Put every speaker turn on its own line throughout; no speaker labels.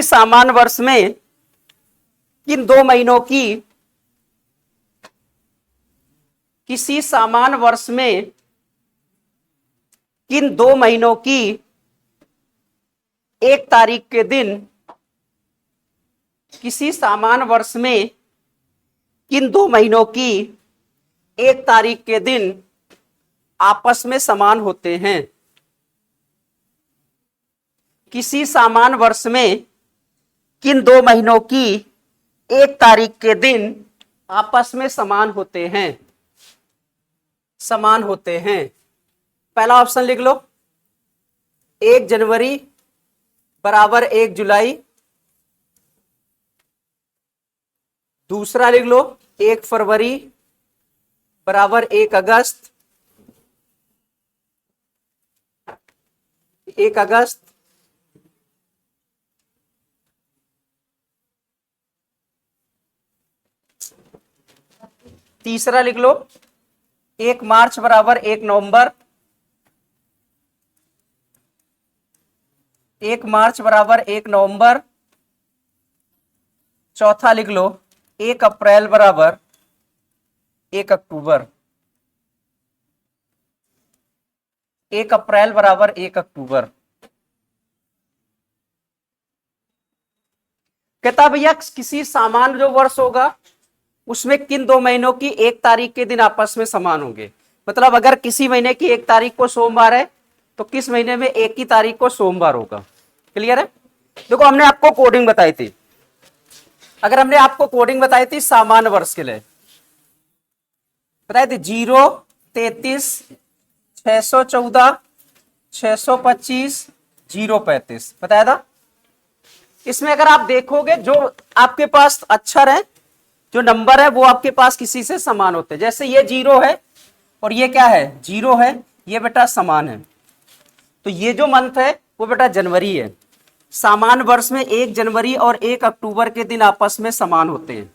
सामान्य वर्ष में किन 2 महीनों की किसी सामान्य वर्ष में किन 2 महीनों की 1 तारीख के दिन किसी सामान्य वर्ष में किन 2 महीनों की 1 तारीख के दिन आपस में समान होते हैं। किसी सामान्य वर्ष में किन 2 महीनों की 1 तारीख के दिन आपस में समान होते हैं। समान होते हैं। पहला ऑप्शन लिख लो, 1 जनवरी बराबर 1 जुलाई। दूसरा लिख लो, 1 फरवरी बराबर 1 अगस्त। 1 अगस्त। तीसरा लिख लो, 1 मार्च बराबर 1 नवंबर। 1 मार्च बराबर 1 नवंबर। चौथा लिख लो, 1 अप्रैल बराबर 1 अक्टूबर। 1 अप्रैल बराबर 1 अक्टूबर। कहता भैया किसी सामान्य जो वर्ष होगा उसमें किन 2 महीनों की 1 तारीख के दिन आपस में समान होंगे। मतलब अगर किसी महीने की 1 तारीख को सोमवार है तो किस महीने में 1 की तारीख को सोमवार होगा। क्लियर है। देखो हमने आपको कोडिंग बताई थी। अगर हमने आपको कोडिंग बताई थी सामान्य वर्ष के लिए बताई थी 0, 33, 614, 625, 035 बताया था। इसमें अगर आप देखोगे जो आपके पास अक्षर है, जो नंबर है वो आपके पास किसी से समान होते हैं। जैसे ये 0 है और ये क्या है 0 है, ये बेटा समान है। तो ये जो मंथ है वो बेटा जनवरी है। सामान्य वर्ष में 1 जनवरी और 1 अक्टूबर के दिन आपस में समान होते हैं।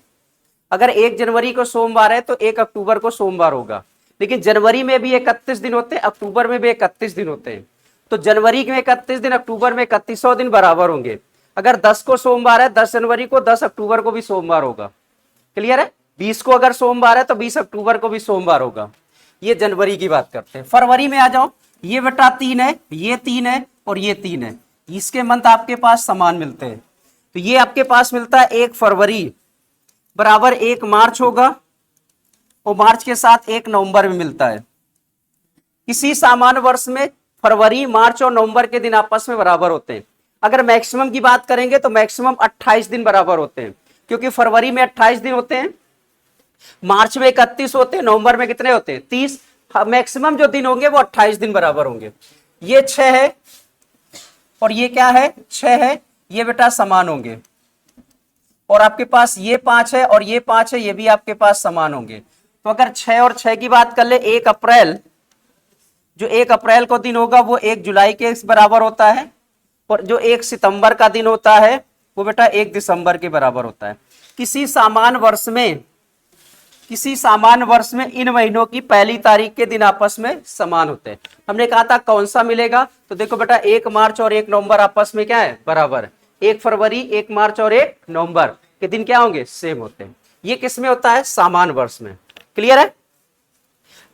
अगर 1 जनवरी को सोमवार है तो 1 अक्टूबर को सोमवार होगा। लेकिन जनवरी में भी 31 दिन होते हैं, अक्टूबर में भी 31 दिन होते हैं। तो जनवरी में 31 दिन, अक्टूबर में 31 दिन बराबर होंगे। अगर 10 को सोमवार है 10 जनवरी को 10 अक्टूबर को भी सोमवार होगा। क्लियर है। 20 को अगर सोमवार है तो 20 अक्टूबर को भी सोमवार होगा। ये जनवरी की बात करते हैं। फरवरी में आ जाओ, ये बेटा 3 है, ये 3 है और ये 3 है। इसके मंथ आपके पास समान मिलते हैं। तो ये आपके पास मिलता है 1 फरवरी बराबर 1 मार्च होगा और मार्च के साथ 1 नवंबर में मिलता है। किसी सामान्य वर्ष में फरवरी, मार्च और नवंबर के दिन आपस में बराबर होते हैं। अगर मैक्सिमम की बात करेंगे तो मैक्सिमम 28 दिन बराबर होते हैं, क्योंकि फरवरी में 28 दिन होते हैं, मार्च में 31 होते हैं, नवंबर में कितने होते हैं 30। मैक्सिमम जो दिन होंगे वो 28 दिन बराबर होंगे। ये 6 है और ये क्या है 6 है, ये बेटा समान होंगे। और आपके पास ये 5 है और ये 5 है, ये भी आपके पास समान होंगे। तो अगर 6 और 6 की बात कर ले, 1 अप्रैल जो 1 अप्रैल को दिन होगा वो 1 जुलाई के बराबर होता है और जो 1 सितंबर का दिन होता है वो बेटा 1 दिसंबर के बराबर होता है। किसी सामान्य वर्ष में इन महीनों की पहली तारीख के दिन आपस में समान होते हैं। हमने कहा था कौन सा मिलेगा, तो देखो बेटा 1 मार्च और 1 नवंबर आपस में क्या है बराबर। 1 फरवरी, 1 मार्च और 1 नवंबर के दिन क्या होंगे सेम होते हैं। ये किस में होता है सामान्य वर्ष में। क्लियर है।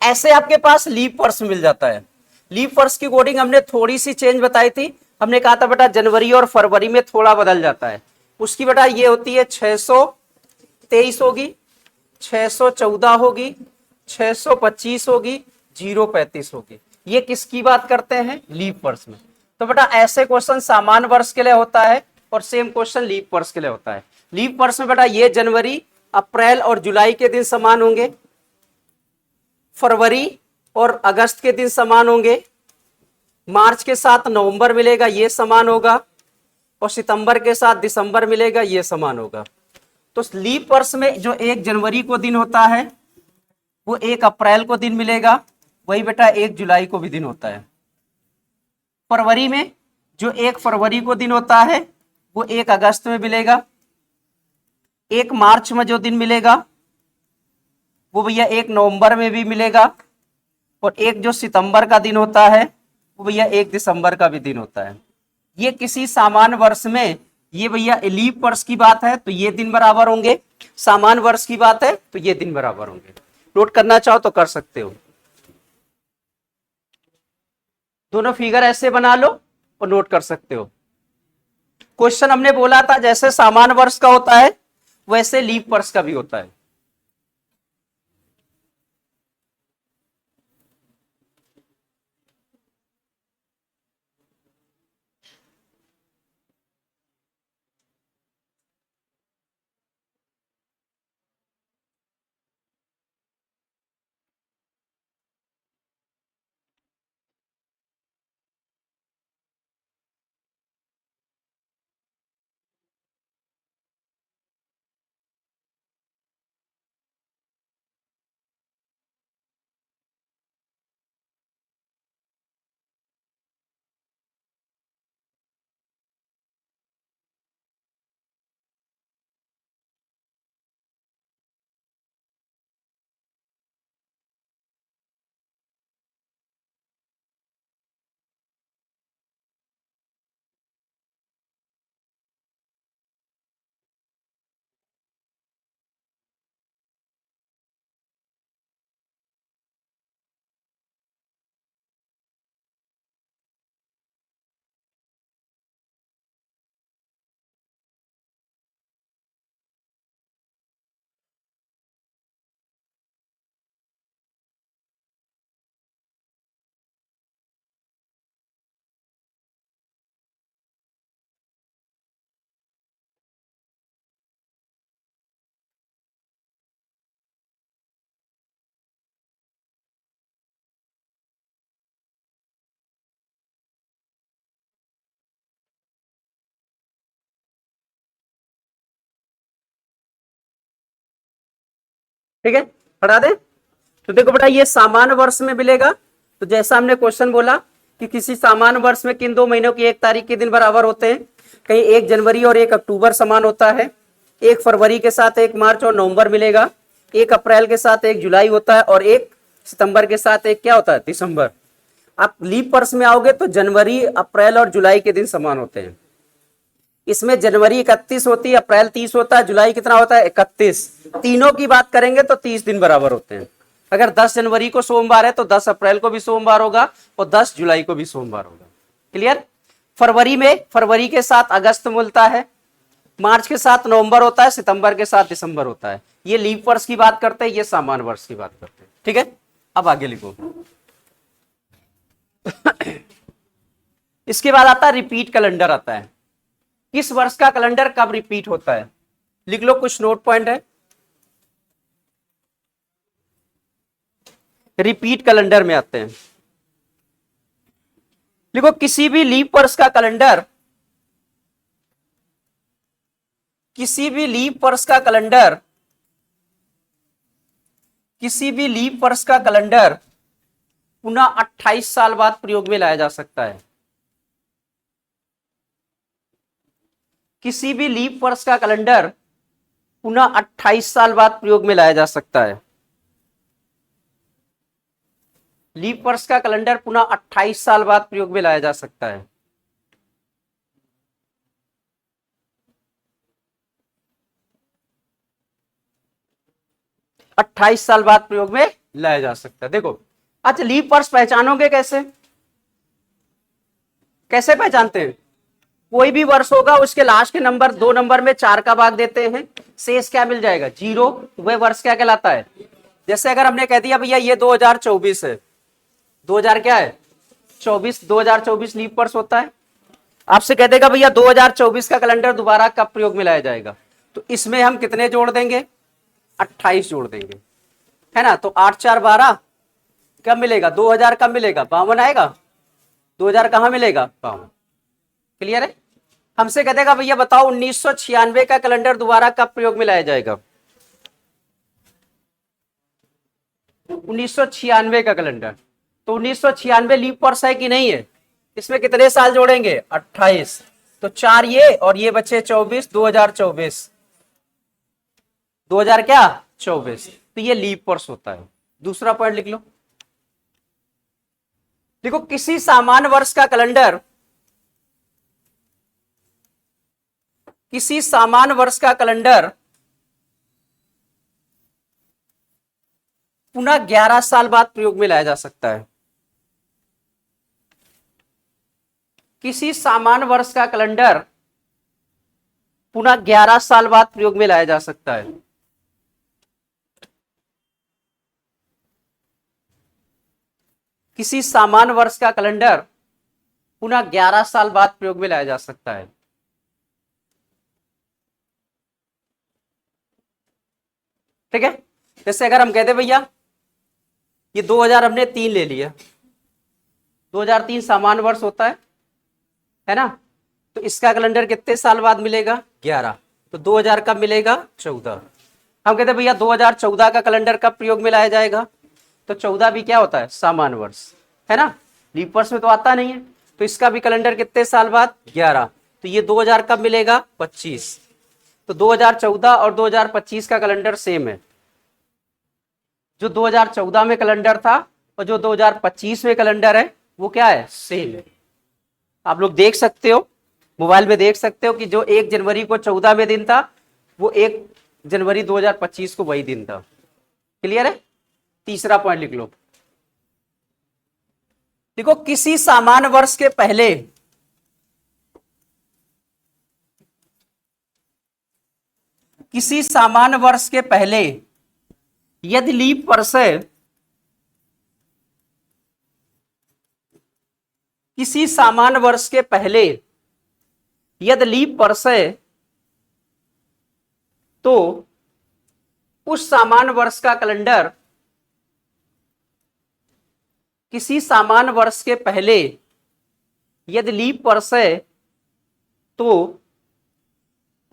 ऐसे आपके पास लीप वर्ष मिल जाता है। लीप वर्ष की कोडिंग हमने थोड़ी सी चेंज बताई थी। हमने कहा था बेटा जनवरी और फरवरी में थोड़ा बदल जाता है। उसकी बेटा ये होती है 623 होगी, 614 होगी, 625 होगी, 035 होगी। ये किसकी बात करते हैं लीप वर्ष में। तो बेटा ऐसे क्वेश्चन सामान्य वर्ष के लिए होता है और सेम क्वेश्चन लीप वर्ष के लिए होता है। लीप वर्ष में बेटा ये जनवरी, अप्रैल और जुलाई के दिन समान होंगे, फरवरी और अगस्त के दिन समान होंगे, मार्च के साथ नवंबर मिलेगा ये समान होगा और सितंबर के साथ दिसंबर मिलेगा ये समान होगा। तो लीप वर्ष में जो 1 जनवरी को दिन होता है वो 1 अप्रैल को दिन मिलेगा, वही बेटा 1 जुलाई को भी दिन होता है। फरवरी में जो 1 फरवरी को दिन होता है वो 1 अगस्त में मिलेगा। 1 मार्च में जो दिन मिलेगा वो भैया 1 नवंबर में भी मिलेगा और 1 जो सितंबर का दिन होता है वो भैया 1 दिसंबर का भी दिन होता है। ये किसी सामान्य वर्ष में, ये भैया लीप वर्ष की बात है तो ये दिन बराबर होंगे, सामान्य वर्ष की बात है तो ये दिन बराबर होंगे। नोट करना चाहो तो कर सकते हो, दोनों फिगर ऐसे बना लो और नोट कर सकते हो। क्वेश्चन हमने बोला था जैसे सामान्य वर्ष का होता है वैसे लीप वर्ष का भी होता है। ठीक है, हटा दे। तो देखो बेटा ये सामान्य वर्ष में मिलेगा, तो जैसा हमने क्वेश्चन बोला कि किसी सामान्य वर्ष में किन 2 महीनों की 1 तारीख के दिन बराबर होते हैं, कहीं 1 जनवरी और 1 अक्टूबर समान होता है, 1 फरवरी के साथ 1 मार्च और नवंबर मिलेगा, 1 अप्रैल के साथ 1 जुलाई होता है और 1 सितंबर के साथ एक क्या होता है, दिसंबर। आप लीप वर्ष में आओगे तो जनवरी, अप्रैल और जुलाई के दिन समान होते हैं। इसमें जनवरी 31 होती है, अप्रैल 30 होता है, जुलाई कितना होता है 31। तीनों की बात करेंगे तो 30 दिन बराबर होते हैं। अगर 10 जनवरी को सोमवार है तो 10 अप्रैल को भी सोमवार होगा और 10 जुलाई को भी सोमवार होगा। क्लियर। फरवरी में फरवरी के साथ अगस्त मिलता है, मार्च के साथ नवंबर होता है, सितंबर के साथ दिसंबर होता है। ये लीप वर्ष की बात करते हैं, ये सामान्य वर्ष की बात करते हैं। ठीक है, अब आगे लिखो। इसके बाद आता है रिपीट कैलेंडर आता है। किस वर्ष का कैलेंडर कब रिपीट होता है, लिख लो, कुछ नोट पॉइंट है। रिपीट कैलेंडर में आते हैं, देखो किसी भी लीप वर्ष का कैलेंडर, किसी भी लीप वर्ष का कैलेंडर, किसी भी लीप वर्ष का कैलेंडर पुनः 28 साल बाद प्रयोग में लाया जा सकता है। किसी भी लीप वर्ष का कैलेंडर पुनः 28 साल बाद प्रयोग में लाया जा सकता है। लीप वर्ष का कैलेंडर पुनः 28 साल बाद प्रयोग में लाया जा सकता है। अट्ठाईस साल बाद प्रयोग में लाया जा सकता है। देखो अच्छा, लीप वर्ष पहचानोगे कैसे, कैसे पहचानते हैं? कोई भी वर्ष होगा उसके लास्ट के नंबर 2 नंबर में 4 का भाग देते हैं, शेष क्या मिल जाएगा 0, वह वर्ष क्या कहलाता है। जैसे अगर हमने कह दिया भैया ये 2024 है, 2000 क्या है 24, 2024 लीप वर्ष होता है। आपसे कह देगा भैया 2024 का कैलेंडर दोबारा कब प्रयोग में लाया जाएगा, तो इसमें हम कितने जोड़ देंगे 28 जोड़ देंगे, है ना। तो 8 4 12 कब मिलेगा 2000 कब मिलेगा 52 आएगा, 2000 कहां मिलेगा 52। क्लियर है। हमसे कह देगा भैया बताओ 1996 का कैलेंडर दोबारा कब प्रयोग में लाया जाएगा, 1996 का कैलेंडर, तो 1996 लीप वर्ष है कि नहीं है, इसमें कितने साल जोड़ेंगे 28, तो 4 ये और ये बचे 24, 2024, 2000 क्या 24, तो ये लीप वर्ष होता है। दूसरा पॉइंट लिख लो, देखो किसी सामान्य वर्ष का कैलेंडर, किसी सामान्य वर्ष का कैलेंडर पुनः 11 साल बाद प्रयोग में लाया जा सकता है। किसी सामान्य वर्ष का कैलेंडर पुनः 11 साल बाद प्रयोग में लाया जा सकता है। किसी सामान्य वर्ष का कैलेंडर पुनः 11 साल बाद प्रयोग में लाया जा सकता है। ठीक है, जैसे अगर हम कहते भैया ये 2000 हमने 3 ले लिया, 2003 सामान्य वर्ष होता है ना, तो इसका कैलेंडर कितने साल बाद मिलेगा? 11। तो 2000 कब मिलेगा? 14। हम कहते भैया 2014 का कैलेंडर कब प्रयोग में लाया जाएगा? तो 14 भी क्या होता है? सामान्य वर्ष, है ना, लीप वर्ष में तो आता नहीं है, तो इसका भी कैलेंडर कितने साल बाद? 11। तो ये 2000 कब मिलेगा? 25। तो 2014 और 2025 का कैलेंडर सेम है। जो 2014 में कैलेंडर था और जो 2025 में कैलेंडर है वो क्या है? सेम है। आप लोग देख सकते हो, मोबाइल में देख सकते हो कि जो 1 जनवरी को 14 में दिन था वो 1 जनवरी 2025 को वही दिन था। क्लियर है? तीसरा पॉइंट लिख लो। देखो किसी सामान्य वर्ष के पहले यदि लीप वर्ष है, किसी सामान्य वर्ष के पहले यदि लीप वर्ष है तो उस सामान्य वर्ष का कैलेंडर, किसी सामान्य वर्ष के पहले यदि लीप वर्ष है तो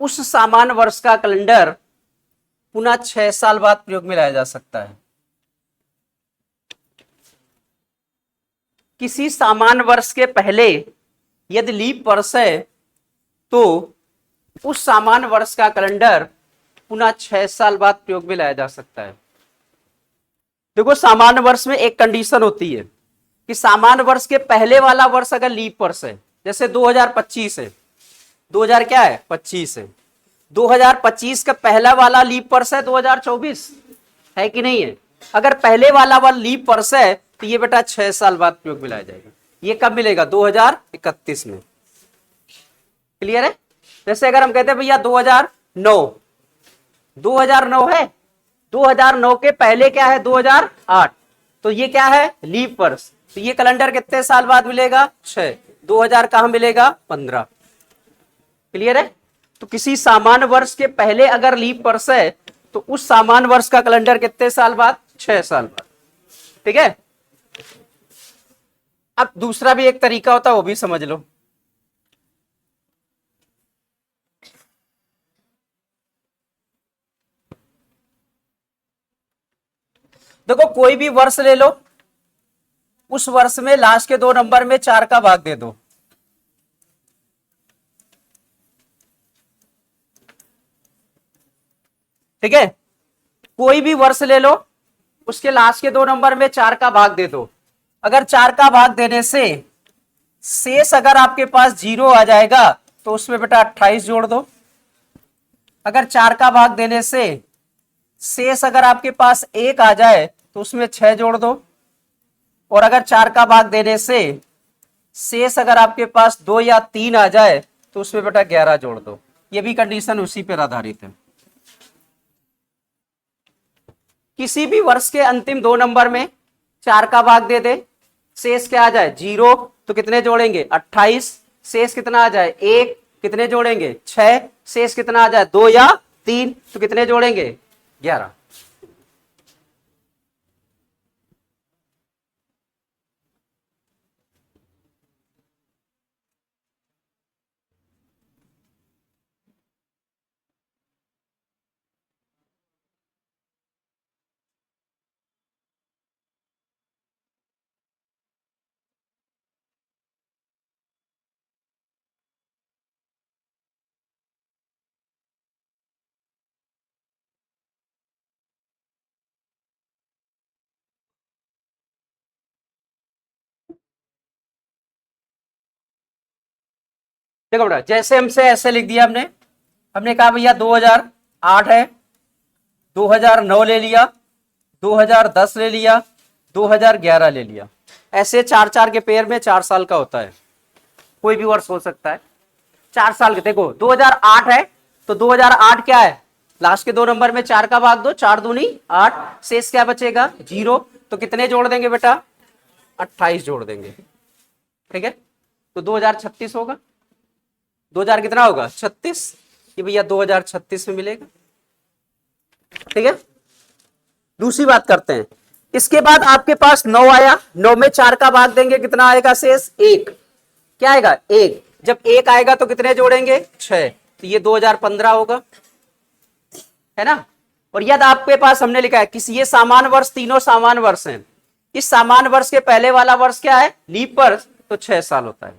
उस सामान्य वर्ष का कैलेंडर पुनः 6 साल बाद प्रयोग में लाया जा सकता है। किसी सामान्य वर्ष के पहले यदि लीप वर्ष है तो उस सामान्य वर्ष का कैलेंडर पुनः 6 साल बाद प्रयोग में लाया जा सकता है। देखो सामान्य वर्ष में एक कंडीशन होती है कि सामान्य वर्ष के पहले वाला वर्ष अगर लीप वर्ष है, जैसे 2025 है, 2000 क्या है? 25 है, 2025 का पहला वाला लीप वर्ष है 2024, है कि नहीं है? अगर पहले वाला लीप वर्ष है तो ये बेटा 6 साल बाद प्रयोग में लाया जाएगा। ये कब मिलेगा? 2031 में। क्लियर है? जैसे अगर हम कहते हैं भैया 2009, 2009 है, 2009 के पहले क्या है? 2008, तो ये क्या है? लीप वर्ष। तो ये कैलेंडर कितने साल बाद मिलेगा? 6। 2000 कहां मिलेगा? 15। क्लियर है? तो किसी सामान्य वर्ष के पहले अगर लीप वर्ष है तो उस सामान्य वर्ष का कैलेंडर कितने साल बाद? 6 साल बाद। ठीक है? अब दूसरा भी एक तरीका होता है, वो भी समझ लो। देखो कोई भी वर्ष ले लो, उस वर्ष में लास्ट के 2 नंबर में 4 का भाग दे दो। ठीक है, कोई भी वर्ष ले लो, उसके लास्ट के 2 नंबर में 4 का भाग दे दो। अगर 4 का भाग देने से शेष अगर आपके पास 0 आ जाएगा तो उसमें बेटा 28 जोड़ दो। अगर 4 का भाग देने से शेष अगर आपके पास 1 आ जाए तो उसमें 6 जोड़ दो। और अगर 4 का भाग देने से शेष अगर आपके पास 2 या 3 आ जाए तो उसमें बेटा 11 जोड़ दो। ये भी कंडीशन उसी पर आधारित है। किसी भी वर्ष के अंतिम 2 नंबर में 4 का भाग दे दे, शेष क्या आ जाए? 0, तो कितने जोड़ेंगे? 28। शेष कितना आ जाए? 1, कितने जोड़ेंगे? 6। शेष कितना आ जाए? 2 या 3, तो कितने जोड़ेंगे? 11। देखो बेटा, जैसे हमसे ऐसे लिख दिया हमने हमने कहा भैया 2008 है, 2009 ले लिया, 2010 ले लिया, 2011 ले लिया। ऐसे चार चार के पेयर में 4 साल का होता है, कोई भी वर्ष हो सकता है। 4 साल के, देखो 2008 है तो 2008 क्या है, लास्ट के 2 नंबर में 4 का भाग दो, 4 दूनी 8, शेष क्या बचेगा 0। तो कितने जोड़ देंगे बेटा, 28 जोड़ देंगे। ठीक है, तो 2036 होगा। 2000 कितना होगा 36, ये भैया 2036 में मिलेगा। ठीक है, दूसरी बात करते हैं। इसके बाद आपके पास 9 आया, 9 में 4 का भाग देंगे, कितना आएगा शेष 1। क्या आएगा 1। जब 1 आएगा तो कितने जोड़ेंगे 6, तो ये 2015 होगा, है ना। और यदि आपके पास हमने लिखा है किसी, ये सामान्य वर्ष, तीनों सामान्य वर्ष हैं। इस सामान्य वर्ष के पहले वाला वर्ष क्या है, लीप वर्ष, तो 6 साल होता है।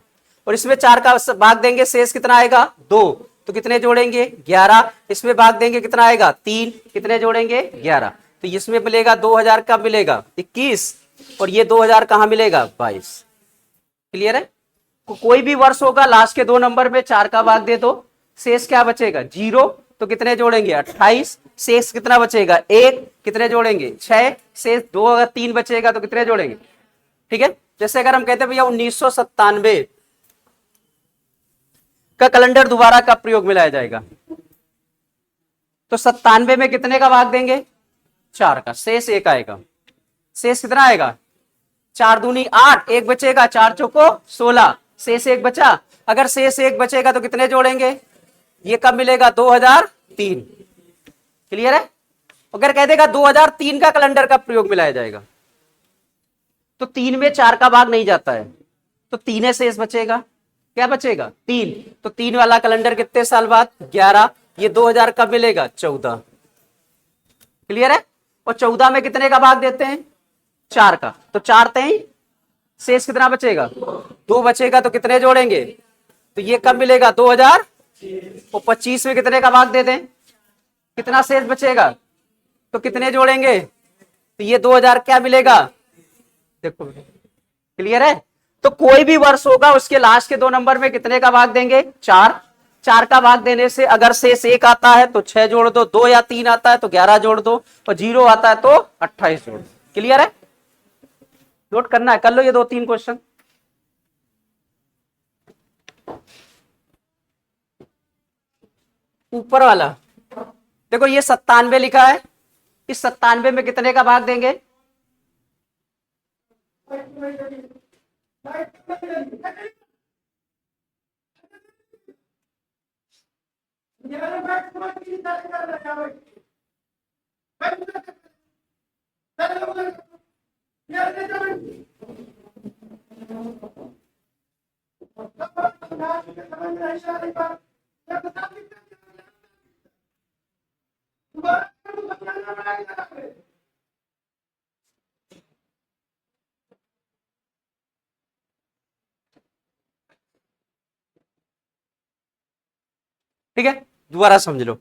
और इसमें 4 का भाग देंगे, शेष कितना आएगा 2, तो कितने जोड़ेंगे 11। इसमें भाग देंगे कितना आएगा 3, कितने जोड़ेंगे 11। तो इसमें मिलेगा 2000 का मिलेगा 21, और ये 2000 कहां मिलेगा 22। क्लियर है। कोई भी वर्ष होगा, लास्ट के 2 नंबर में 4 का भाग दे दो, शेष क्या बचेगा 0, तो कितने जोड़ेंगे 28, शेष कितना बचेगा 1, कितने जोड़ेंगे 6, शेष 2, अगर 3 बचेगा तो कितने जोड़ेंगे। ठीक है, जैसे अगर हम कहते हैं भैया 1997 का कैलेंडर दोबारा कब प्रयोग में लाया जाएगा, तो 97 में कितने का भाग देंगे 4 का, शेष 1 आएगा। शेष कितना आएगा 4 दूनी 8, 1 बचेगा, 4 चौको 16, शेष 1 बचा। अगर शेष 1 बचेगा तो कितने जोड़ेंगे, ये कब मिलेगा 2003। क्लियर है। अगर कह देगा 2003 का कैलेंडर कब प्रयोग में लाया जाएगा, तो 3 में 4 का भाग नहीं जाता है, तो 3 शेष बचेगा, क्या बचेगा 3। तो 3 वाला कैलेंडर कितने साल बाद 11, ये 2000 कब मिलेगा 14। क्लियर है। और 14 में कितने का भाग देते हैं 4 का, तो 4 तेई, शेष कितना बचेगा 2 बचेगा, तो कितने जोड़ेंगे, तो ये कब मिलेगा 2000। और 25 में कितने का भाग दे दें, कितना शेष बचेगा, तो कितने जोड़ेंगे, तो ये 2000 क्या मिलेगा। देखो क्लियर है। तो कोई भी वर्ष होगा उसके लास्ट के 2 नंबर में कितने का भाग देंगे 4। 4 का भाग देने से अगर शेष 1 आता है तो 6 जोड़ दो, 2 या 3 आता है तो 11 जोड़ दो, और 0 आता है तो 28 जोड़ दो। क्लियर है। नोट करना है, कर लो ये 2-3 क्वेश्चन। ऊपर वाला देखो, ये 97 लिखा है, इस 97 में कितने का भाग देंगे, ठीक है। दोबारा समझ लो,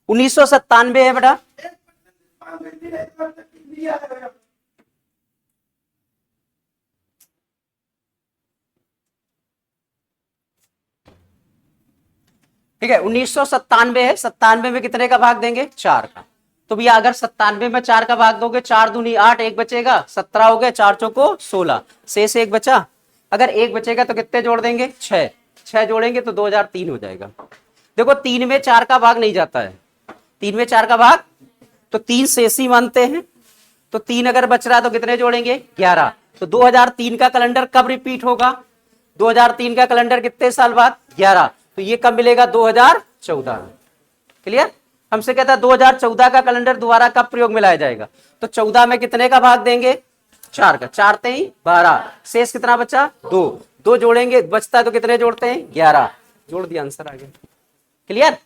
1997 है बेटा, ठीक है 1997 है, 97 में कितने का भाग देंगे 4 का। तो भैया अगर 97 में 4 का भाग दोगे, 4 दूनी 8, 1 बचेगा, 17 हो गए, 4 चौको 16, शेष 1 बचा। अगर 1 बचेगा तो कितने जोड़ देंगे 6, 6 जोड़ेंगे तो 2003 हो जाएगा। देखो 3 में 4 का भाग नहीं जाता है, 3 में 4 का भाग, तो 3 शेष ही मानते हैं, तो 3 अगर बच रहा है तो कितने जोड़ेंगे 11। तो 2003 का कैलेंडर कब रिपीट होगा, 2003 का कैलेंडर कितने साल बाद 11, तो ये कब मिलेगा 2014। क्लियर। हमसे कहता है 2014 का कैलेंडर दोबारा कब प्रयोग में लाया जाएगा, तो 14 में कितने का भाग देंगे 4 का, 4 तेई 12, शेष कितना बचा 2, 2 जोड़ेंगे, बचता है तो कितने जोड़ते हैं 11, जोड़ दिया, आंसर आ गया। क्लियर।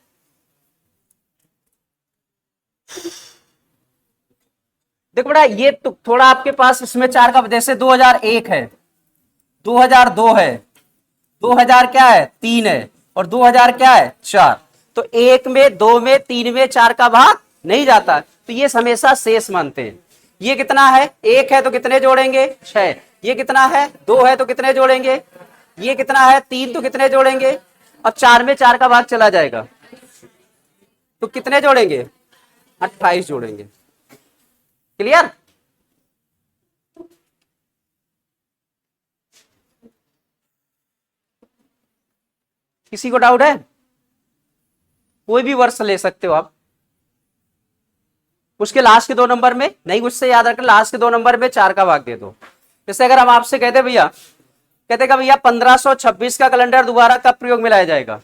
देखो बेटा, ये तो थोड़ा आपके पास इसमें 4 का, जैसे 2001 है, 2002 है, 2000 क्या है 3 है, और 2000 क्या है 4। तो 1 में 2 में 3 में 4 का भाग नहीं जाता, तो ये हमेशा शेष मानते हैं। ये कितना है 1 है तो कितने जोड़ेंगे 6, ये कितना है 2 है तो कितने जोड़ेंगे, ये कितना है 3 तो कितने जोड़ेंगे। और 4 में 4 का भाग चला जाएगा, तो कितने जोड़ेंगे? 28 जोड़ेंगे। क्लियर? किसी को डाउट है? कोई भी वर्ष ले सकते हो आप। उसके लास्ट के 2 नंबर में नहीं, उससे याद रखना, लास्ट के 2 नंबर में 4 का भाग दे दो। जैसे अगर हम आपसे कहते भैया, कहते का भैया 1526 का कैलेंडर दोबारा कब प्रयोग में लाया जाएगा?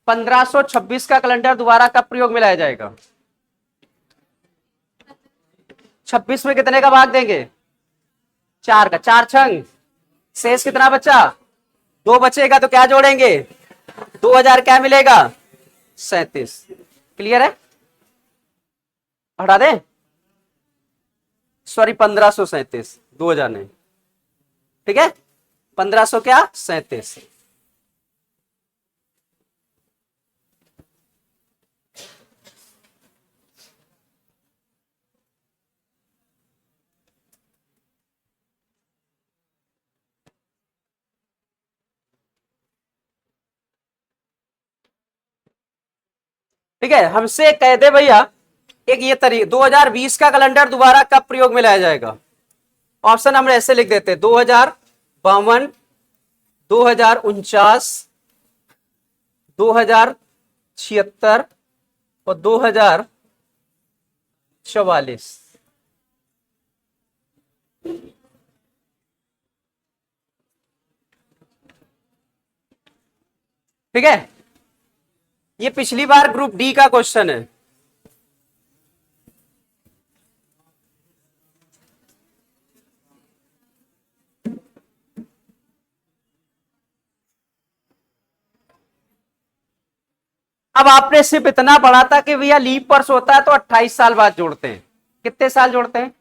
1526 का कैलेंडर दोबारा कब प्रयोग में लाया जाएगा? 26 में कितने का भाग देंगे? 4 का। 4 छंग शेष कितना बचा? 2 बचेगा, तो क्या जोड़ेंगे? 2000 क्या मिलेगा? 37। क्लियर है? हटा दें, सॉरी 1537, 2000 नहीं, ठीक है, 1500 क्या? 37। ठीक है, हमसे कह दे भैया एक ये तरीका, 2020 का कैलेंडर दोबारा कब प्रयोग में लाया जाएगा? ऑप्शन हम ऐसे लिख देते, 2052, 2049, 2076 और 2044। ठीक है, ये पिछली बार ग्रुप डी का क्वेश्चन है। अब आपने सिर्फ इतना पढ़ा था कि भैया लीप वर्ष होता है तो 28 साल बाद जोड़ते हैं। कितने साल जोड़ते हैं?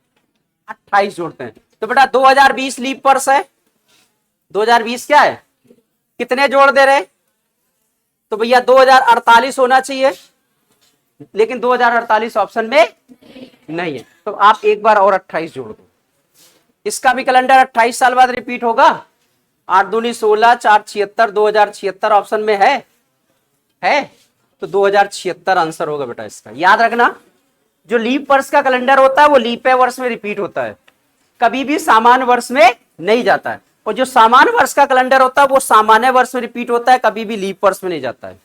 28 जोड़ते हैं। तो बेटा 2020 लीप वर्ष है, 2020 क्या है? कितने जोड़ दे रहे? तो भैया 2048 होना चाहिए, लेकिन 2048 ऑप्शन में नहीं है, तो आप एक बार और 28 जोड़ दो। इसका भी कैलेंडर 28 साल बाद रिपीट होगा। 8 दूनी 16, 4 76, 2076 ऑप्शन में है, तो 2076 आंसर होगा बेटा इसका। याद रखना, जो लीप वर्ष का कैलेंडर होता है वो लीप वर्ष में रिपीट होता है, कभी भी सामान्य वर्ष में नहीं जाता है। और जो सामान्य वर्ष का कैलेंडर होता है वो सामान्य वर्ष में रिपीट होता है, कभी भी लीप वर्ष में नहीं जाता है।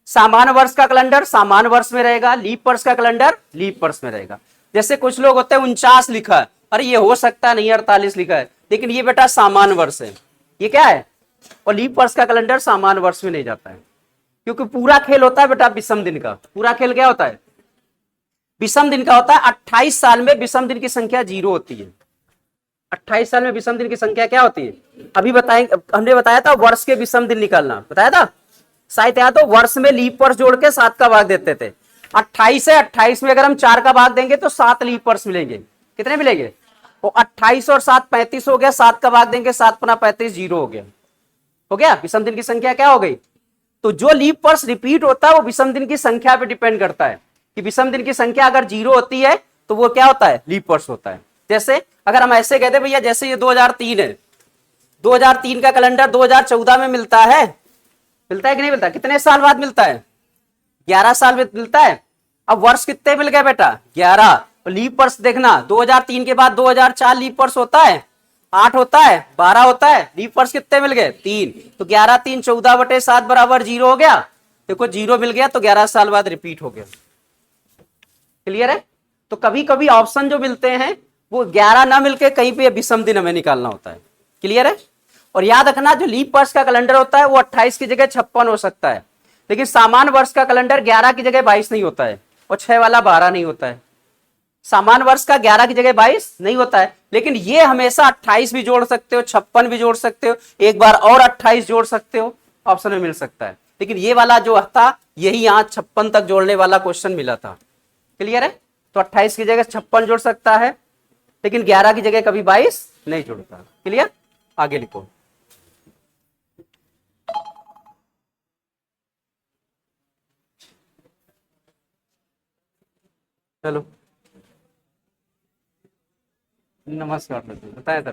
सामान्य वर्ष का कैलेंडर सामान्य वर्ष में रहेगा, लीप वर्ष का कैलेंडर लीप वर्ष में रहेगा। जैसे कुछ लोग होते हैं 49 लिखा है, अरे ये हो सकता है नहीं 48 लिखा है, लेकिन ये बेटा सामान्य वर्ष है, ये क्या है? और लीप वर्ष का कैलेंडर सामान्य वर्ष में नहीं जाता है, क्योंकि पूरा खेल होता है बेटा विषम दिन का। पूरा खेल क्या होता है? विषम दिन का होता है। 28 साल में विषम दिन की संख्या 0 होती है। 28 साल में विषम दिन की संख्या क्या होती है? अभी बताएंगे, हमने बताया था वर्ष के विषम दिन निकालना, बताया था शायद याद हो। वर्ष में लीप वर्ष जोड़ के 7 का भाग देते थे। 28 है, 28 में अगर हम 4 का भाग देंगे तो 7 लीप वर्ष मिलेंगे। कितने मिलेंगे? वो 28 और 7 35 हो गया, 7 का भाग देंगे 7 पुनः 35, 0 हो गया। हो गया, विषम दिन की संख्या क्या हो गई? तो जो लीप वर्ष रिपीट होता है वो विषम दिन की संख्या पे डिपेंड करता है, कि विषम दिन की संख्या अगर 0 होती है तो वो क्या होता है? लीप वर्ष होता है। जैसे अगर हम ऐसे कहते भैया, जैसे ये 2003 है, 2003 का कैलेंडर 2014 में मिलता है कि नहीं मिलता? कितने साल बाद मिलता है? 11 साल में मिलता है। अब वर्ष कितने मिल गए बेटा? 11। तो लीप वर्ष देखना, 2003 के बाद 2004 लीप वर्ष होता है, 8 होता है, 12 होता है, लीप वर्ष कितने मिल गए? 3। तो 11 3 14/7 बराबर 0 हो गया। देखो 0 मिल गया तो 11 साल बाद रिपीट हो गया। क्लियर है? तो कभी कभी ऑप्शन जो मिलते हैं वो 11 ना मिलके कहीं पे विषम दिन हमें निकालना होता है। क्लियर है? और याद रखना, जो लीप वर्ष का कैलेंडर होता है वो 28 की जगह 56 हो सकता है, लेकिन सामान्य वर्ष का कैलेंडर 11 की जगह 22 नहीं होता है, और 6 वाला 12 नहीं होता है। सामान्य वर्ष का 11 की जगह 22 नहीं होता है, लेकिन ये हमेशा 28 भी जोड़ सकते हो, 56 भी जोड़ सकते हो, एक बार और 28 जोड़ सकते हो, ऑप्शन में मिल सकता है। लेकिन ये वाला जो था यही यहाँ 56 तक जोड़ने वाला क्वेश्चन मिला था। क्लियर है? तो 28 की जगह 56 जोड़ सकता है, लेकिन 11 की जगह कभी 22 नहीं जोड़ता। क्लियर? आगे लिखो। चलो नमस्कार, बताया था।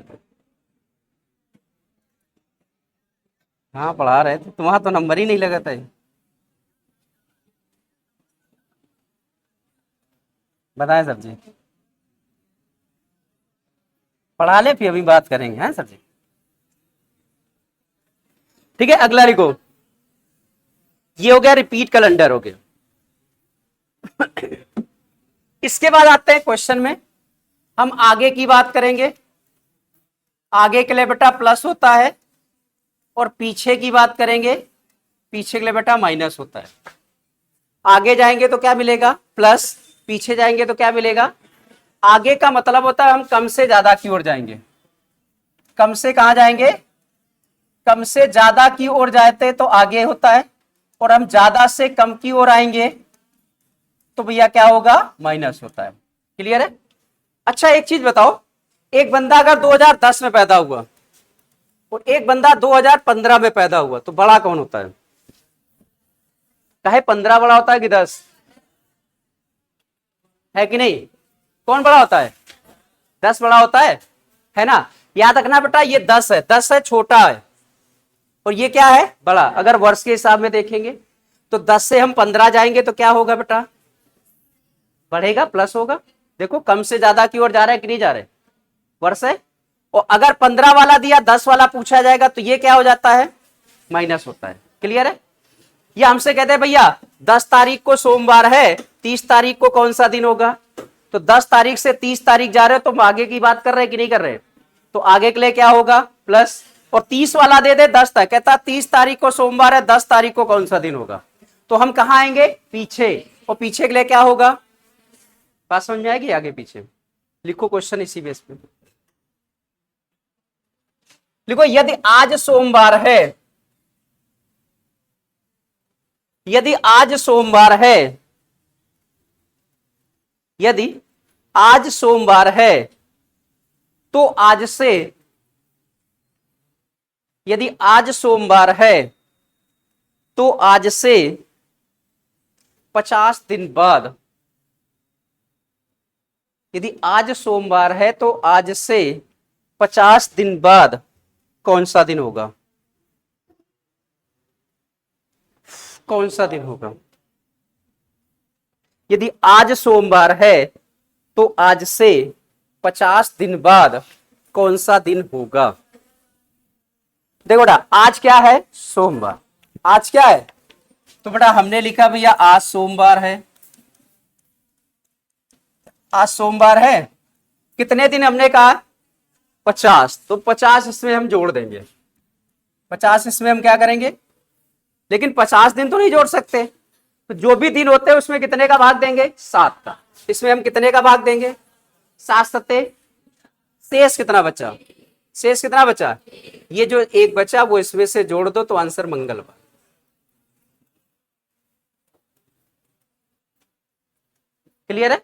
हाँ पढ़ा रहे थे, तुम्हारा तो नंबर ही नहीं लगा था। बताएं सर जी। पढ़ा ले फिर अभी बात करेंगे, हैं सर जी। ठीक है, अगला लिखो। ये हो गया रिपीट कैलेंडर हो गया। इसके बाद आते हैं क्वेश्चन में, हम आगे की बात करेंगे। आगे के लिए बेटा प्लस होता है, और पीछे की बात करेंगे, पीछे के लिए बेटा माइनस होता है। आगे जाएंगे तो क्या मिलेगा, प्लस। पीछे जाएंगे तो क्या मिलेगा। आगे का मतलब होता है हम कम से ज्यादा की ओर जाएंगे। कम से कहां जाएंगे, कम से ज्यादा की ओर जाते तो आगे होता है, और हम ज्यादा से कम की ओर आएंगे तो भैया क्या होगा, माइनस होता है। क्लियर है। अच्छा एक चीज बताओ, एक बंदा अगर 2010 में पैदा हुआ और एक बंदा 2015 में पैदा हुआ, तो बड़ा कौन होता है। चाहे 15 बड़ा होता है कि 10, है कि नहीं। कौन बड़ा होता है, 10 बड़ा होता है ना। याद रखना बेटा, ये 10 है, 10 है छोटा है, और ये क्या है, बड़ा। अगर वर्ष के हिसाब में देखेंगे तो 10 से हम 15 जाएंगे तो क्या होगा बेटा, बढ़ेगा, प्लस होगा। देखो कम से ज्यादा की ओर जा रहा है कि नहीं जा रहे, वर्ष है। और अगर 15 वाला दिया 10 वाला पूछा जाएगा तो ये क्या हो जाता है, माइनस होता है। क्लियर है। ये हमसे कहते हैं भैया 10 तारीख को सोमवार है, 30 तारीख को कौन सा दिन होगा। तो 10 तारीख से 30 तारीख जा रहे हो तो हम आगे की बात कर रहे हैं कि नहीं कर रहे। तो आगे के लिए क्या होगा, प्लस। और 30 वाला दे दे 10 तक, कहता 30 तारीख को सोमवार है, 10 तारीख को कौन सा दिन होगा। तो हम कहां आएंगे, पीछे। और पीछे के लिए क्या होगा, बात समझ में आएगी, आगे पीछे। लिखो क्वेश्चन इसी बेस पे लिखो। यदि आज सोमवार है, यदि आज सोमवार है, यदि आज सोमवार है तो आज से, यदि आज सोमवार है तो आज से 50 दिन बाद, यदि आज सोमवार है तो आज से 50 दिन बाद कौन सा दिन होगा, कौन सा दिन होगा। यदि आज सोमवार है तो आज से 50 दिन बाद कौन सा दिन होगा। देखो बेटा आज क्या है, सोमवार। आज क्या है, तो बेटा हमने लिखा भैया आज सोमवार है। आज सोमवार है, कितने दिन हमने कहा, 50। तो 50 इसमें हम जोड़ देंगे, 50 इसमें हम क्या करेंगे। लेकिन 50 दिन तो नहीं जोड़ सकते, तो जो भी दिन होते हैं उसमें कितने का भाग देंगे, 7 का। इसमें हम कितने का भाग देंगे, 7 सत्ते, शेष कितना बचा, शेष कितना बचा, ये जो एक बचा वो इसमें से जोड़ दो तो आंसर मंगलवार। क्लियर है।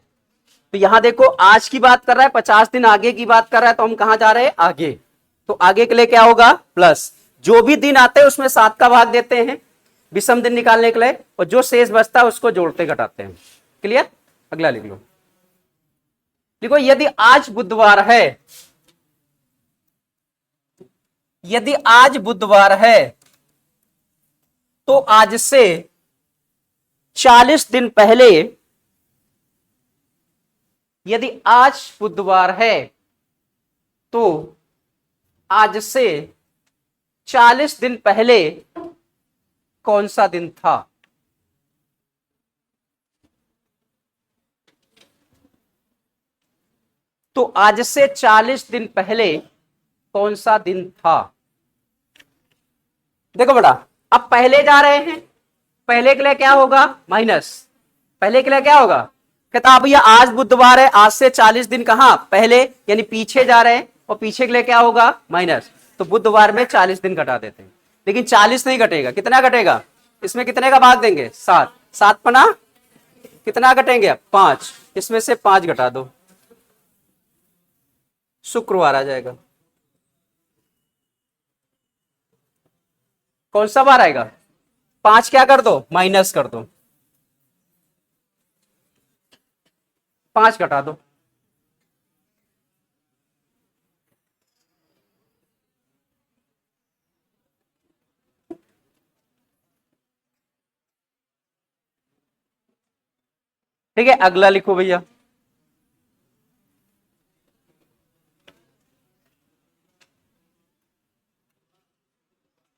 तो यहां देखो आज की बात कर रहा है, 50 दिन आगे की बात कर रहा है, तो हम कहां जा रहे हैं, आगे। तो आगे के लिए क्या होगा, प्लस। जो भी दिन आते हैं उसमें 7 का भाग देते हैं विषम दिन निकालने के लिए, और जो शेष बचता है उसको जोड़ते घटाते हैं। क्लियर। अगला लिख लो। देखो यदि आज बुधवार है, यदि आज बुधवार है तो आज से 40 दिन पहले, यदि आज बुधवार है तो आज से 40 दिन पहले कौन सा दिन था। तो आज से 40 दिन पहले कौन सा दिन था। देखो बेटा अब पहले जा रहे हैं, पहले के लिए क्या होगा, माइनस। पहले के लिए क्या होगा, कहता अब ये आज बुधवार है, आज से 40 दिन कहां, पहले, यानी पीछे जा रहे हैं, और पीछे के लिए क्या होगा, माइनस। तो बुधवार में 40 दिन घटा देते हैं, लेकिन 40 नहीं घटेगा, कितना घटेगा, इसमें कितने का भाग देंगे, 7। 7 पना कितना घटेंगे, 5। इसमें से 5 घटा दो, शुक्रवार आ जाएगा। कौन सा बार आएगा, 5 क्या कर दो, माइनस कर दो, 5 घटा दो। ठीक है, अगला लिखो भैया।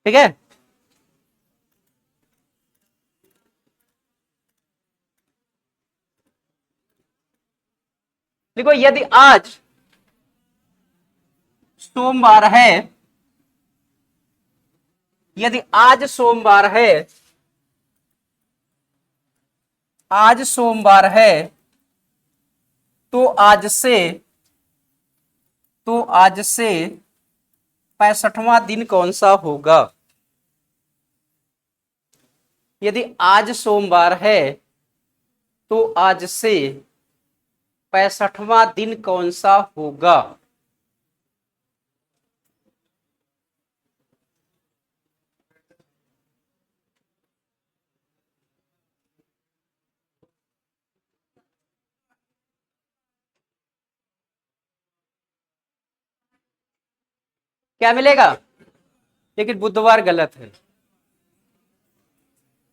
ठीक है, देखो यदि आज सोमवार है, यदि आज सोमवार है, आज सोमवार है, तो आज से, तो आज से 65वां दिन कौन सा होगा। यदि आज सोमवार है तो आज से 65वां दिन कौन सा होगा। क्या मिलेगा, लेकिन बुधवार गलत है।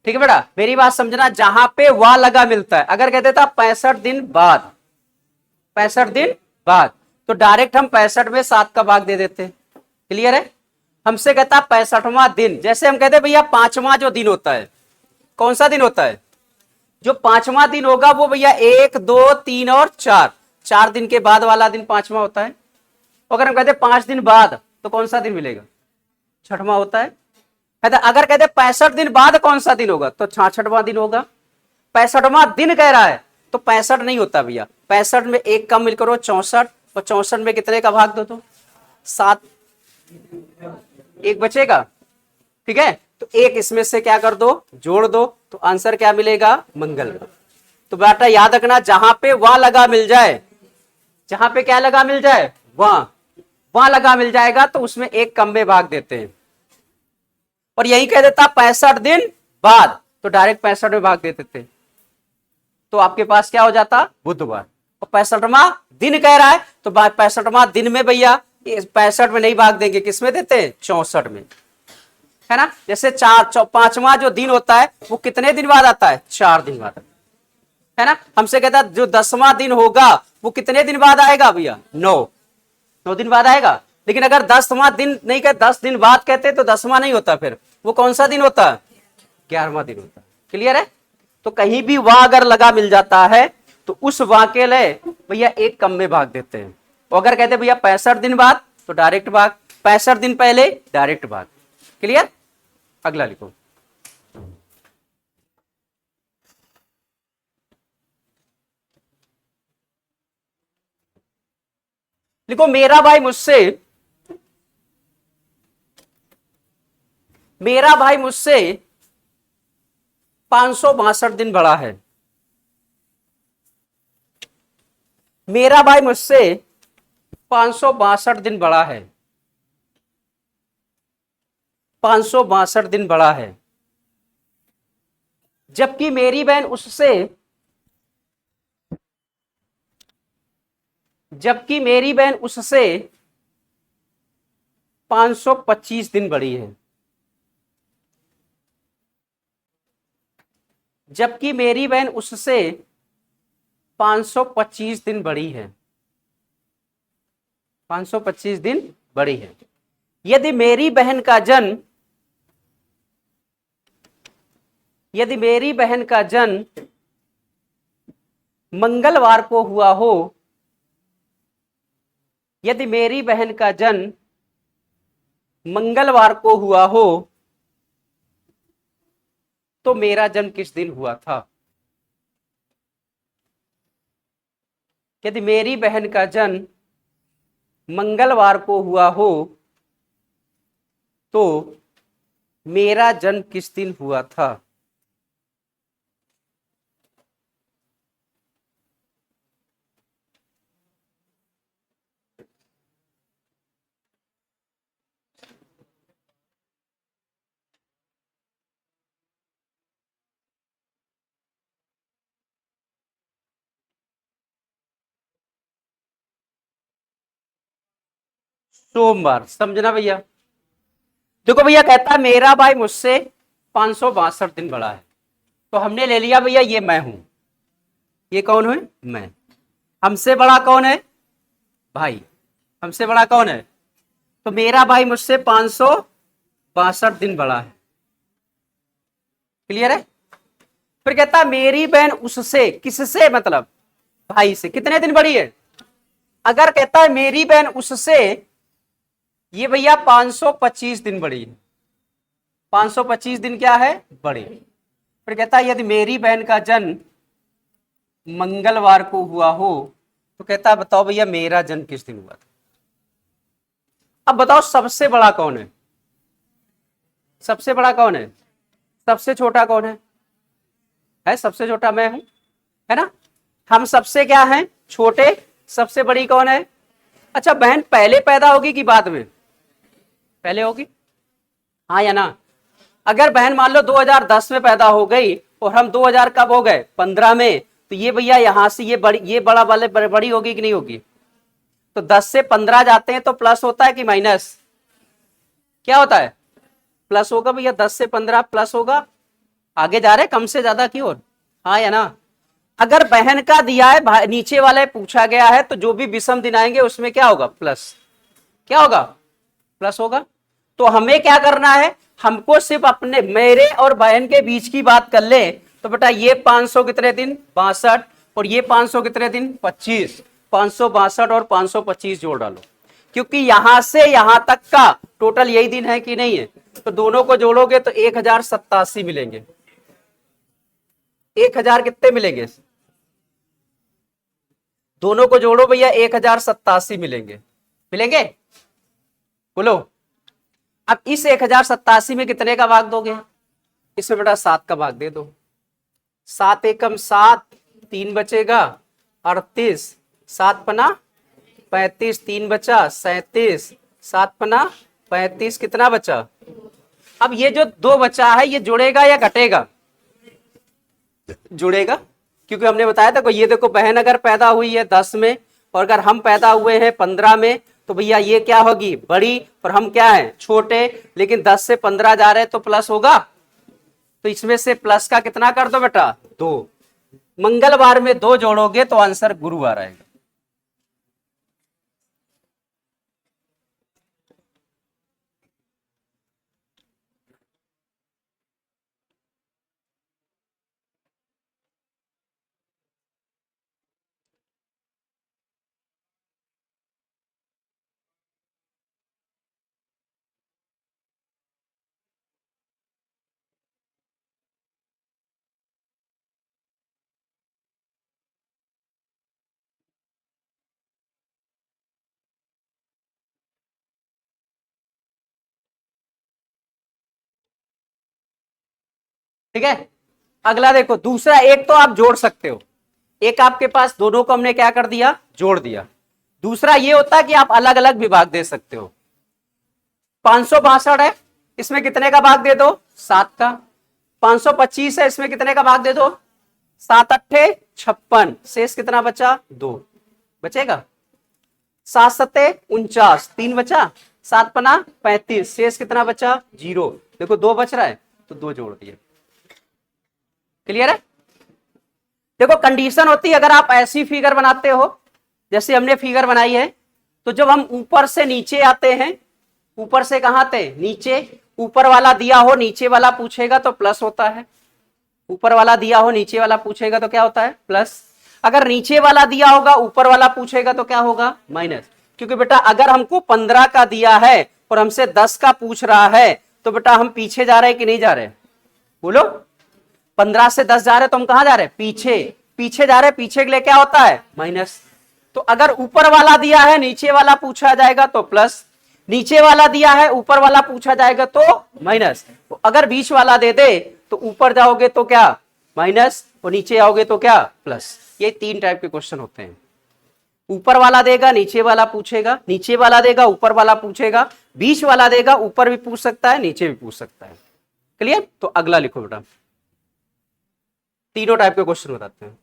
ठीक है बेटा, मेरी बात समझना, जहां पे वाह लगा मिलता है, अगर कहते था 65 दिन बाद, 65 दिन बाद, तो डायरेक्ट हम 65 में 7 का भाग दे देते। क्लियर है। हमसे कहता 65वां दिन, जैसे हम कहते भैया 5वां जो दिन होता है, कौन सा दिन होता है, जो 5वां दिन होगा वो भैया 1 2 3 और 4, 4 दिन के बाद वाला दिन 5वां होता है। अगर हम कहते 5 दिन बाद, तो कौन सा दिन मिलेगा, 6वां होता है। कहते अगर कहते 65 दिन बाद कौन सा दिन होगा, तो 66वां दिन होगा। 65वां दिन कह रहा है, तो 65 नहीं होता भैया, 65 में एक कम मिल करो 64, और 64 में कितने का भाग दो, तो 7, एक बचेगा। ठीक है, तो एक इसमें से क्या कर दो, जोड़ दो, तो आंसर क्या मिलेगा, मंगलवार। तो बेटा याद रखना, जहां पे वहां लगा मिल जाए, जहां पे क्या लगा मिल जाए, वहां, वहां लगा मिल जाएगा, तो उसमें एक कम में भाग देते हैं। और यही कह देता 65 दिन बाद, तो डायरेक्ट 65 में भाग देते थे, तो आपके पास क्या हो जाता, बुधवार। और 65वां दिन कह रहा है, तो 65वां दिन में भैया 65 में नहीं भाग देंगे, किसमें देते हैं, 64 में, है ना। जैसे 5वां जो दिन होता है वो कितने दिन बाद आता है, 4 दिन बाद, है ना। हमसे कहता है जो 10वां दिन होगा वो कितने दिन बाद आएगा भैया, 9 दिन बाद आएगा। लेकिन अगर 10वां दिन नहीं कहते, 10 दिन बाद कहते, तो 10वां नहीं होता, फिर वो कौन सा दिन होता है, 11वां दिन होता है। क्लियर है। तो कहीं भी वहां अगर लगा मिल जाता है, तो उस वहां के लिए भैया एक कम में भाग देते हैं। और अगर कहते भैया 65 दिन बाद, तो डायरेक्ट भाग, 65 दिन पहले डायरेक्ट भाग। क्लियर। अगला लिखो। लिखो मेरा भाई मुझसे, मेरा भाई मुझसे 562 दिन बड़ा है। मेरा भाई मुझसे 562 दिन बड़ा है, 562 दिन बड़ा है, जबकि मेरी बहन उससे, जबकि मेरी बहन उससे 525 दिन बड़ी है। जबकि मेरी बहन उससे 525 दिन बड़ी है, 525 दिन बड़ी है। यदि मेरी बहन का जन्म, यदि मेरी बहन का जन्म मंगलवार को हुआ हो, यदि मेरी बहन का जन्म मंगलवार को हुआ हो, तो मेरा जन्म किस दिन हुआ था। यदि मेरी बहन का जन्म मंगलवार को हुआ हो, तो मेरा जन्म किस दिन हुआ था। सोमवार। समझना भैया। देखो भैया कहता है मेरा भाई मुझसे 562 दिन बड़ा है, तो हमने ले लिया भैया ये मैं हूं, ये कौन है? मैं। हमसे बड़ा कौन है? भाई। हमसे बड़ा कौन है? तो मेरा भाई मुझसे 562 दिन बड़ा है। क्लियर है? फिर कहता है मेरी बहन उससे, किससे मतलब भाई से, कितने दिन बड़ी है? अगर कहता है मेरी बहन उससे, ये भैया 525 दिन बड़ी है। 525 दिन क्या है? बड़ी। फिर कहता है यदि मेरी बहन का जन्म मंगलवार को हुआ हो, तो कहता है बताओ भैया मेरा जन्म किस दिन हुआ था? अब बताओ सबसे बड़ा कौन है? सबसे बड़ा कौन है? सबसे छोटा कौन है? सबसे छोटा मैं हूं, है ना? हम सबसे क्या हैं? छोटे। सबसे बड़ी कौन है? अच्छा, बहन पहले पैदा होगी कि बाद में? पहले होगी, हाँ या ना? अगर बहन मान लो 2010 में पैदा हो गई और हम 2000 कब हो गए? 15 में, तो ये भैया यहां से ये बड़ी, ये बड़ा वाले बड़ी होगी कि नहीं होगी? तो 10 से 15 जाते हैं तो प्लस होता है कि माइनस? क्या होता है? प्लस होगा भैया। 10 से 15 प्लस होगा। आगे जा रहे कम से ज्यादा की ओर, हाँ या ना? अगर बहन का दिया है, नीचे वाले पूछा गया है, तो जो भी विषम दिन आएंगे उसमें क्या होगा? प्लस। क्या होगा? प्लस होगा। तो हमें क्या करना है? हमको सिर्फ अपने, मेरे और बहन के बीच की बात कर ले। तो बेटा ये 500 कितने दिन? 62। और ये 500 कितने दिन? 25। 562 और 525 जोड़ डालो, क्योंकि यहां से यहां तक का टोटल यही दिन है कि नहीं है? तो दोनों को जोड़ोगे तो 1087 मिलेंगे। 1000 कितने मिलेंगे? दोनों को जोड़ो भैया, 1087 मिलेंगे। मिलेंगे? बोलो। अब इस 1087 में कितने का भाग दोगे? इसमें बेटा 7 का भाग दे दो। 7 एकम 7, 3 बचेगा 38, 7 पना 35, 3 बचा 37, 7 पना 35, कितना बचा? अब ये जो 2 बचा है ये जुड़ेगा या घटेगा? जुड़ेगा, क्योंकि हमने बताया था ये देखो, बहन अगर पैदा हुई है 10 में और अगर हम पैदा हुए हैं 15 में, तो भैया ये क्या होगी? बड़ी, और हम क्या है? छोटे। लेकिन 10 से 15 जा रहे हैं तो प्लस होगा, तो इसमें से प्लस का कितना कर दो बेटा? 2। मंगलवार में 2 जोड़ोगे तो आंसर गुरुवार आएगा। ठीक है, अगला देखो, दूसरा, एक तो आप जोड़ सकते हो, एक आपके पास दोनों को हमने क्या कर दिया? जोड़ दिया। दूसरा ये होता है कि आप अलग अलग विभाग दे सकते हो। 562 है, इसमें कितने का भाग दे दो? 7 का। 525 है, इसमें कितने का भाग दे दो? 7 अट्ठे 56, शेष कितना बचा? 2 बचेगा। 7 सत्ते 49, 3 बचा। 7 पना 35, शेष कितना बचा? 0। देखो 2 बच रहा है तो 2 जोड़ दिए। क्लियर है? देखो कंडीशन होती है, अगर आप ऐसी फिगर बनाते हो जैसे हमने फिगर बनाई है, तो जब हम ऊपर से नीचे आते हैं, ऊपर से कहां आते? नीचे। ऊपर वाला दिया हो नीचे वाला पूछेगा तो प्लस होता है। ऊपर वाला दिया हो नीचे वाला पूछेगा तो क्या होता है? प्लस। अगर नीचे वाला दिया होगा ऊपर वाला पूछेगा तो क्या होगा? माइनस। क्योंकि बेटा अगर हमको 15 का दिया है और हमसे 10 का पूछ रहा है, तो बेटा हम पीछे जा रहे हैं कि नहीं जा रहे? बोलो। 15 से 10 जा रहे तो हम कहां जा रहे? पीछे। पीछे जा रहे, पीछे के लिए क्या होता है? माइनस। तो अगर ऊपर वाला दिया है नीचे वाला पूछा जाएगा तो प्लस, नीचे वाला दिया है ऊपर वाला पूछा जाएगा तो माइनस। तो अगर बीच वाला दे दे तो ऊपर जाओगे तो क्या? माइनस, और नीचे आओगे तो क्या? प्लस। ये 3 टाइप के क्वेश्चन होते हैं। ऊपर वाला देगा नीचे वाला पूछेगा, नीचे वाला देगा ऊपर वाला पूछेगा, बीच वाला देगा ऊपर भी पूछ सकता है नीचे भी पूछ सकता है। क्लियर? तो अगला लिखो बेटा, तीनों टाइप के क्वेश्चन बताते हैं।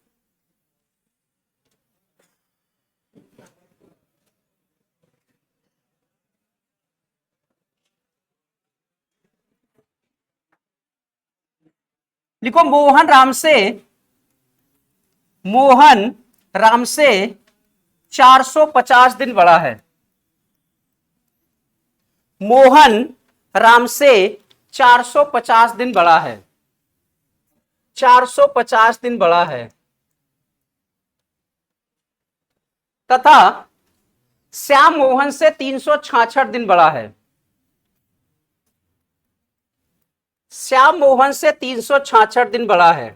लिखो मोहन राम से मोहन राम से 450 दिन बड़ा है। मोहन राम से 450 दिन बड़ा है। 450 दिन बड़ा है तथा श्याम मोहन से 366 दिन बड़ा है। श्याम मोहन से 366 दिन बड़ा है।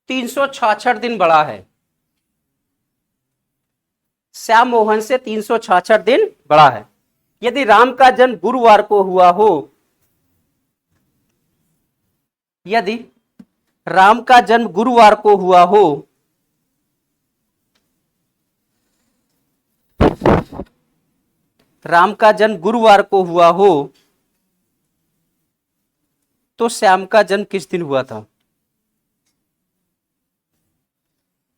366 दिन बड़ा है। श्याम मोहन से 366 दिन बड़ा है। यदि राम का जन्म गुरुवार को हुआ हो, यदि राम का जन्म गुरुवार को हुआ हो राम का जन्म गुरुवार को हुआ हो तो श्याम का जन्म किस दिन हुआ था?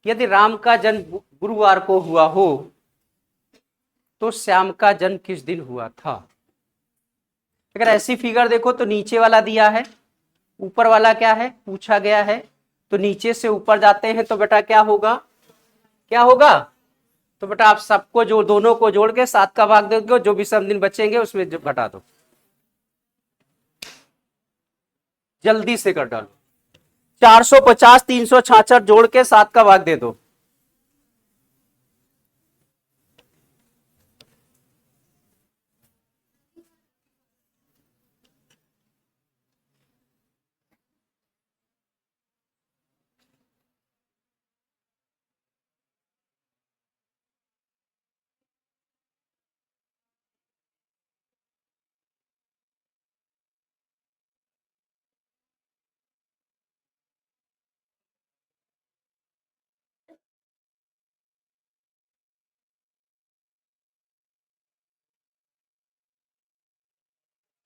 यदि राम का जन्म गुरुवार को हुआ हो तो श्याम का जन्म किस दिन हुआ था? अगर ऐसी फिगर देखो तो नीचे वाला दिया है, ऊपर वाला क्या है पूछा गया है, तो नीचे से ऊपर जाते हैं तो बेटा क्या होगा? क्या होगा? तो बेटा आप सबको जो दोनों को जोड़ के 7 का भाग दोगे, जो भी सब दिन बचेंगे उसमें घटा दो, जल्दी से कर डालो। 450 366 जोड़ के 7 का भाग दे दो।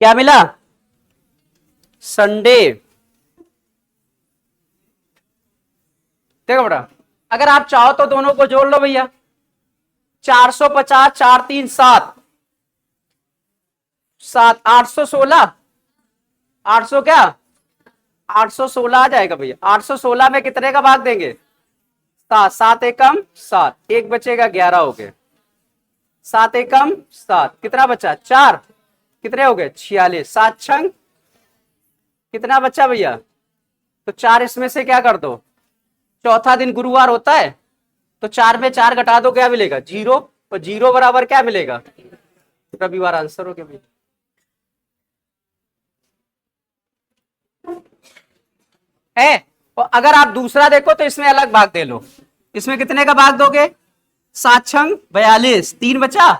क्या मिला? संडे। देखो बेटा, अगर आप चाहो तो दोनों को जोड़ लो भैया। 450 4 3 7 7 816 800 क्या 816 आ जाएगा भैया। 816 में कितने का भाग देंगे? 7 7 एकम 7, एक बचेगा 11 हो गए। 7 एकम 7 कितना बचा? 4, कितने हो गए? 46। 7 छंग कितना बचा भैया? तो 4 इसमें से क्या कर दो, चौथा दिन गुरुवार होता है तो 4 में 4 घटा दो, क्या मिलेगा? 0। और 0 बराबर क्या मिलेगा? रविवार आंसर हो गया भैया। है। और अगर आप दूसरा देखो तो इसमें अलग भाग दे लो। इसमें कितने का भाग दोगे? 7 छंग 42, 3 बचा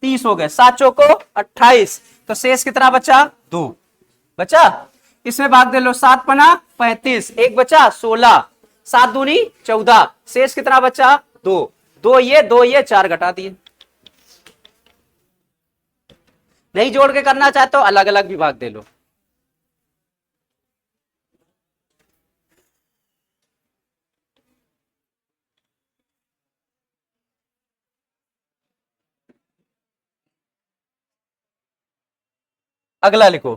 30 हो गए। 7 चौको 28, तो शेष कितना बचा? 2 बचा। इसमें भाग दे लो। 7 पना 35, एक बचा 16, 7 दूनी 14, शेष कितना बचा? 2 2 ये 4 घटा दिए। नहीं जोड़ के करना चाहते हो अलग अलग भी भाग दे लो। अगला लिखो।